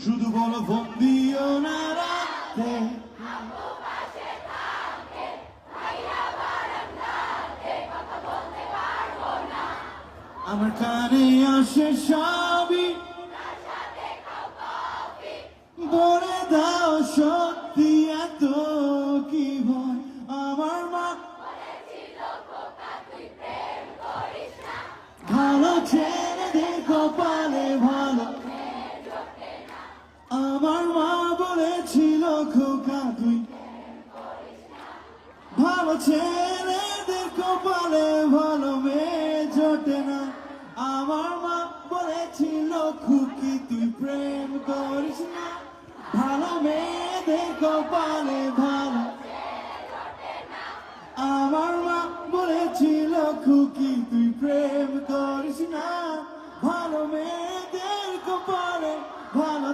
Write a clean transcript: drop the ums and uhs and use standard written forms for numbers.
শুধু বলো ফোন দিও না রাতে। আমার কানে আসে সবই, বলে দাও সত্যি এত কি ভয়। আমার মা ভালো ছেড়ে দেখো পালে ভালো, আমার মা বলেছিল খোকা তুই ভালো ছেড়ে দেখো পালে ভালো মেয়ে জোটে না। আমার মা বলেছিল খুকি তুই প্রেম করিস না, ভালো মেয়ে দেখো পালে ভালো। আমার মা বলেছিল খুকি তুই প্রেম করিস না, ভালো মেয়েদের কপালে ভালো।